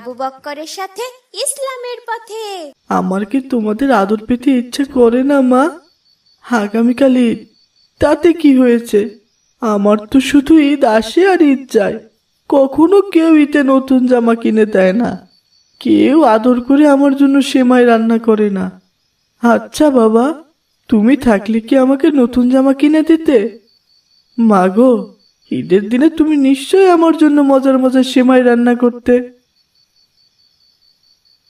আবু বক্করের সাথে ইসলামের পথে। আমার কি তোমাদের আদর পেতে ইচ্ছে করে না মা? আগামীকাল ঈদ, তাতে কি হয়েছে? আমার তো শুধু ঈদ আসে আর ঈদ যায়। কখনো কেউ ঈদে নতুন জামা কিনে দেয় না, কেউ আদর করে আমার জন্য সেমাই রান্না করে না। আচ্ছা বাবা, তুমি থাকলে কি আমাকে নতুন জামা কিনে দিতে? মা গো, ঈদের দিনে তুমি নিশ্চয়ই আমার জন্য মজার মজার সেমাই রান্না করতে।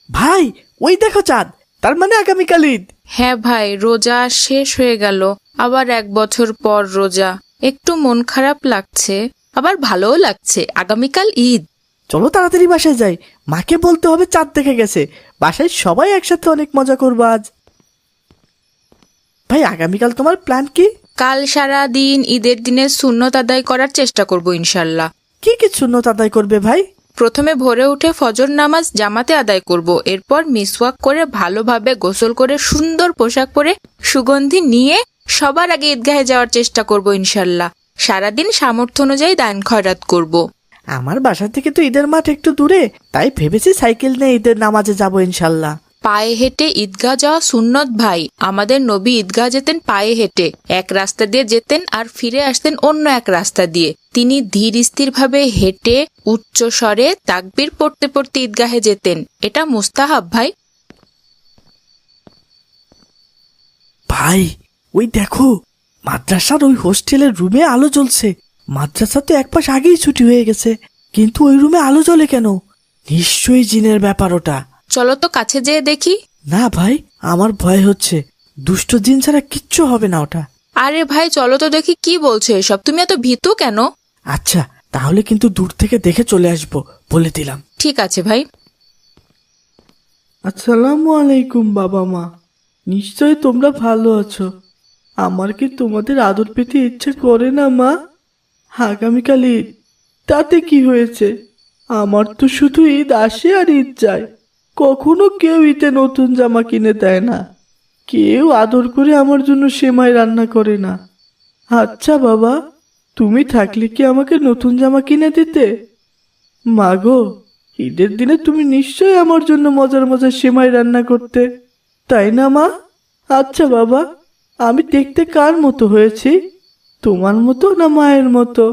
ভাই, ওই দেখো চাঁদ, তার মানে আগামীকাল ঈদ। হ্যাঁ ভাই, রোজা শেষ হয়ে গেল, আবার 1 বছর পর রোজা। একটু মন খারাপ লাগছে, আবার ভালোও লাগছে। আগামীকাল ঈদ। চলো তাড়াতাড়ি বাসায় যাই, মাকে বলতে হবে চাঁদ দেখে গেছে। বাসায় সবাই একসাথে অনেক মজা করবো আজ। ভাই, আগামীকাল তোমার প্ল্যান কি? কাল সারা দিন ঈদের দিনে সুন্নত আদায় করার চেষ্টা করব ইনশাল্লাহ। কি কি সুন্নত আদায় করবে ভাই? প্রথমে ভোরে উঠে ফজর নামাজ জামাতে আদায় করব, এরপর মিসওয়াক করে ভালোভাবে গোসল করে সুন্দর পোশাক পরে সুগন্ধি নিয়ে সবার আগে ঈদগাহে যাওয়ার চেষ্টা করব ইনশাল্লাহ। সারাদিন সামর্থ্য অনুযায়ী দান খয়রাত করব। আমার বাসা থেকে তো ঈদের মাঠ একটু দূরে, তাই ভেবেছি সাইকেল নিয়ে ঈদের নামাজে যাবো ইনশাল্লাহ। পায়ে হেঁটে ঈদগাহ যাওয়া সুন্নত ভাই। আমাদের নবী ঈদগাহ যেতেন পায়ে হেঁটে, এক রাস্তা দিয়ে যেতেন আর ফিরে আসতেন অন্য এক রাস্তা দিয়ে। তিনি ধীর স্থির ভাবে হেঁটে উচ্চ স্বরে তাকবীর পড়তে পড়তে ঈদগাহে যেতেন। এটা মুস্তাহাব ভাই। ভাই, ওই দেখো, মাদ্রাসার ওই হোস্টেলের রুমে আলো জ্বলছে। মাদ্রাসা তো এক পাশ আগেই ছুটি হয়ে গেছে, কিন্তু ওই রুমে আলো জ্বলে কেন? নিশ্চয়ই জিনের ব্যাপার ওটা। চলো তো কাছে যেয়ে দেখি। না ভাই, আমার ভয় হচ্ছে। দুষ্ট জিন ছাড়া কিচ্ছু হবে না ওটা। আরে ভাই চলো তো দেখি, কি বলছো এসব? তুমি এত ভীতু কেন? আচ্ছা, তাহলে কিন্তু দূর থেকে দেখে চলে আসবো, বলে দিলাম। ঠিক আছে ভাই। আসসালামু আলাইকুম বাবা মা, নিশ্চয় তোমরা ভালো আছো। আমার কি তোমাদের আদর পেতে ইচ্ছে করে না মা? আগামীকাল ঈদ, তাতে কি হয়েছে? আমার তো শুধু ঈদ আসে আর ঈদ যায়। কখনো কেউ ঈদে নতুন জামা কিনে দেয় না, কেউ আদর করে আমার জন্য সেমাই রান্না করে না। আচ্ছা বাবা, তুমি থাকলে কি আমাকে নতুন জামা কিনে দিতে? মা গো, ঈদের দিনে তুমি নিশ্চয়ই আমার জন্য মজার মজার সেমাই রান্না করতে, তাই না মা? আচ্ছা বাবা, আমি দেখতে কার মতো হয়েছি? তোমার মতো না মায়ের মতো?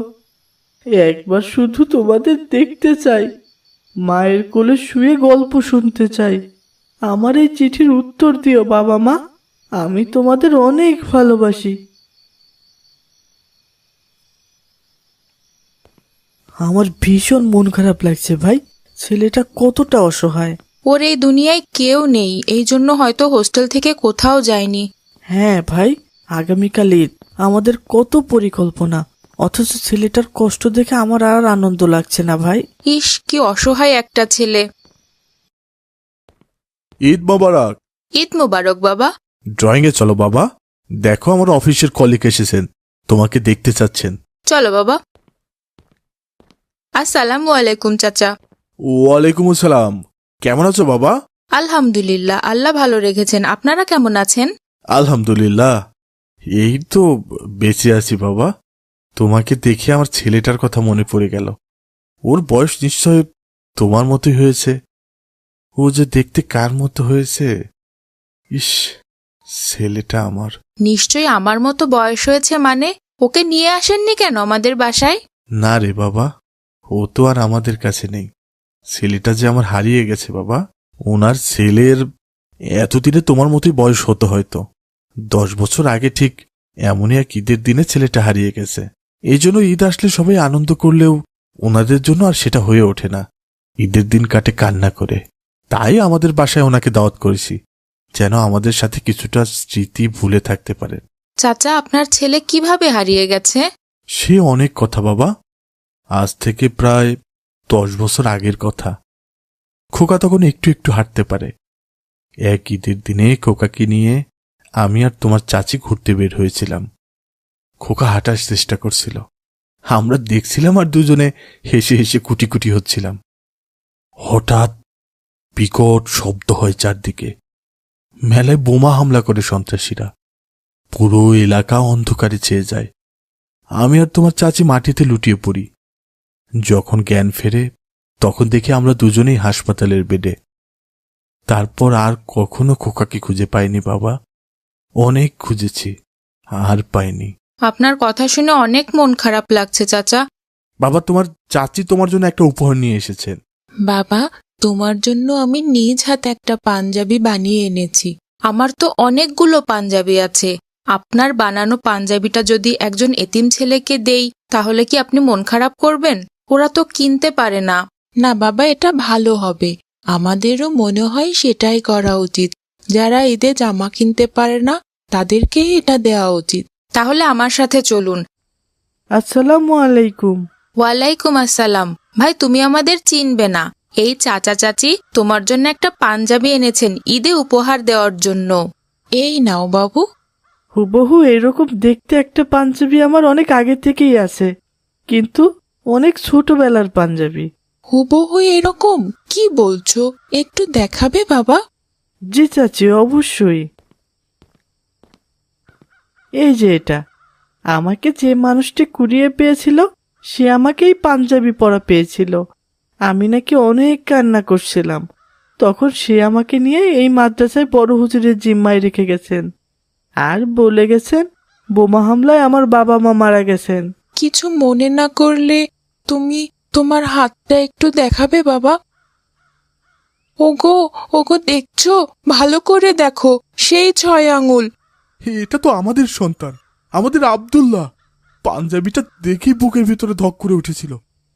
একবার শুধু তোমাদের দেখতে চাই, মায়ের কোলে শুয়ে গল্প শুনতে চাই। আমার এই চিঠির উত্তর দিও বাবা মা, আমি তোমাদের অনেক ভালোবাসি। আমার ভীষণ মন খারাপ লাগছে ভাই, ছেলেটা কতটা অসহায়। ওর এই দুনিয়ায় কেউ নেই, এই জন্য হয়তো হোস্টেল থেকে কোথাও যায়নি। হ্যাঁ ভাই, আগামীকাল ঈদ, আমাদের কত পরিকল্পনা, অথচ ছেলেটার কষ্ট দেখে আমার আর আনন্দ লাগছে না ভাই। ইস, কি অসহায় একটা ছেলে। ঈদ মোবারক। ঈদ মোবারক বাবা। ড্রয়িং এ চলো বাবা, দেখো আমার অফিসের কলিগ এসেছেন, তোমাকে দেখতে চাচ্ছেন। চলো বাবা। আসসালামু আলাইকুম চাচা। ওয়ালাইকুম আসসালাম। কেমন আছো বাবা? আলহামদুলিল্লাহ, আল্লাহ ভালো রেখেছেন। আপনারা কেমন আছেন? আলহামদুলিল্লাহ, এই তো বেঁচে আছি বাবা। তোমাকে দেখে আমার ছেলেটার কথা মনে পড়ে গেল। ওর বয়স নিশ্চয় তোমার মতোই হয়েছে। ও যে দেখতে কার মতো হয়েছে! ইস, ছেলেটা আমার। নিশ্চয়ই আমার মতো বয়স হয়েছে মানে? ওকে নিয়ে আসেননি কেন আমাদের বাসায়? না রে বাবা, ও তো আর আমাদের কাছে নেই। ছেলেটা যে আমার হারিয়ে গেছে বাবা। ওনার ছেলের এতদিনে তোমার মতোই বয়স হতো হয়তো। 10 বছর আগে ঠিক এমনই এক ঈদের দিনে ছেলেটা হারিয়ে গেছে। এই জন্য ঈদ আসলে সবাই আনন্দ করলেও ওনাদের জন্য আর সেটা হয়ে ওঠে না। ঈদের দিন কাটে কান্না করে। তাই আমাদের বাসায় ওনাকে দাওয়াত করেছি, যেন আমাদের সাথে কিছুটা স্মৃতি ভুলে থাকতে পারে। চাচা, আপনার ছেলে কিভাবে হারিয়ে গেছে? সে অনেক কথা বাবা, আজ থেকে প্রায় 10 বছর আগের কথা। খোকা তখন একটু একটু হাঁটতে পারে। এক ঈদের দিনে খোকাকে নিয়ে আমি আর তোমার চাচি ঘুরতে বের হয়েছিলাম। খোকা হাঁটার চেষ্টা করছিল, আমরা দেখছিলাম আর দুজনে হেসে হেসে কুটি কুটি হচ্ছিলাম। হঠাৎ বিকট শব্দ হয় চারদিকে। মেলায় বোমা হামলা করে সন্ত্রাসীরা। পুরো এলাকা অন্ধকারে ছেয়ে যায়। আমি আর তোমার চাচি মাটিতে লুটিয়ে পড়ি। যখন জ্ঞান ফেরে তখন দেখি আমরা দুজনেই হাসপাতালের বেডে। তারপর আর কখনো খোকাকে খুঁজে পাইনি বাবা, অনেক খুঁজেছি, আর পাইনি। আপনার কথা শুনে অনেক মন খারাপ লাগছে চাচা। বাবা, তোমার চাচি তোমার জন্য একটা উপহার নিয়ে এসেছেন। বাবা, তোমার জন্য আমি নিজ হাতে একটা পাঞ্জাবি বানিয়ে এনেছি। আমার তো অনেকগুলো পাঞ্জাবি আছে, আপনার বানানো পাঞ্জাবিটা যদি একজন এতিম ছেলেকে দেই তাহলে কি আপনি মন খারাপ করবেন? ওরা তো কিনতে পারে না। না বাবা, এটা ভালো হবে। আমাদেরও মনে হয় সেটাই করা উচিত। যারা ঈদে জামা কিনতে পারে না তাদেরকেই এটা দেওয়া উচিত। তাহলে আমার সাথে চলুন। আসসালামু আলাইকুম। ওয়ালাইকুম আসসালাম। ভাই, তুমি আমাদের চিনবে না, এই চাচা চাচি তোমার জন্য একটা পাঞ্জাবি এনেছেন ঈদে উপহার দেওয়ার জন্য। এই নাও বাবু। হুবহু এরকম দেখতে একটা পাঞ্জাবি আমার অনেক আগে থেকেই আছে, কিন্তু অনেক ছোটবেলার পাঞ্জাবি। হুবহু এরকম? কি বলছো, একটু দেখাবে বাবা? জি চাচি, অবশ্যই। এই যে এটা, আমাকে যে মানুষটি কুড়িয়ে পেয়েছিল সে আমাকে এই পাঞ্জাবি পরা পেয়েছিল। আমি নাকি অনেক কান্না করছিলাম, তখন সে আমাকে নিয়ে এই মাদ্রাসায় বড় হুজুরের জিম্মায় রেখে গেছেন, আর বলে গেছেন বোমা হামলায় আমার বাবা মা মারা গেছেন। কিছু মনে না করলে তুমি তোমার হাতটা একটু দেখাবে বাবা? ওগো, ওগো, দেখছো? ভালো করে দেখো, সেই 6 আঙুল। এটা তো আমাদের সন্তান, আমাদের আব্দুল্লাহ। পাঞ্জাবিটা দেখেই বুকের ভিতরে ধক করে উঠেছিল।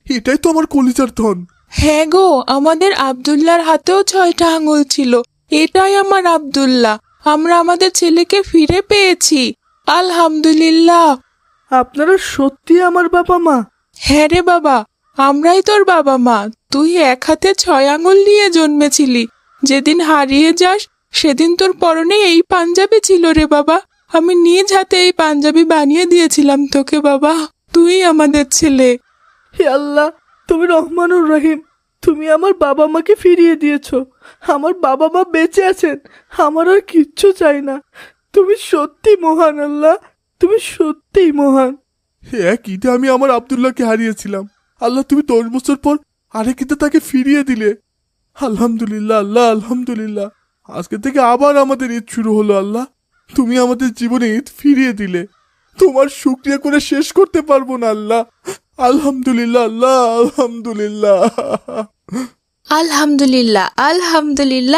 এটাই তো আমার কলিজার ধন। হ্যাঁ গো, আমাদের আব্দুল্লাহর হাতেও 6টা আঙুল ছিল। এটাই আমার আব্দুল্লাহ। আমরা আমাদের ছেলেকে ফিরে পেয়েছি, আলহামদুলিল্লাহ। আপনারা সত্যি আমার বাবা মা? হ্যাঁ রে বাবা, আমরাই তোর বাবা মা। তুই এক হাতে 6 আঙুল নিয়ে জন্মেছিলি। যেদিন হারিয়ে যাস সেদিন তোর পরনে এই পাঞ্জাবি ছিল রে বাবা। আমি নিজ হাতে এই পাঞ্জাবি বানিয়ে দিয়েছিলাম তোকে বাবা। তুই আমাদের ছেলে। হে আল্লাহ, তুমি রহমানুর রহিম। তুমি আমার বাবা মাকে ফিরিয়ে দিয়েছো। আমার বাবা মা বেঁচে আছেন, আমার আর কিচ্ছু চাই না। তুমি সত্যি মহান আল্লাহ, তুমি সত্যিই মহান। এক ঈদে আমি আমার আব্দুল্লাহকে হারিয়েছিলাম, আল্লাহ তুমি 10 বছর পর আরেক ঈদে তাকে ফিরিয়ে দিলে। আলহামদুলিল্লাহ আল্লাহ, আলহামদুলিল্লাহ। আজকে থেকে আবার আমাদের ঈদ শুরু হলো আল্লাহ। তুমি আমাদের জীবনে ঈদ ফিরিয়ে দিলে, তোমার শুকরিয়া করে শেষ করতে পারবো না আল্লাহ। আলহামদুলিল্লাহ আল্লাহ, আলহামদুলিল্লাহ। আলহামদুলিল্লাহ, আলহামদুলিল্লাহ।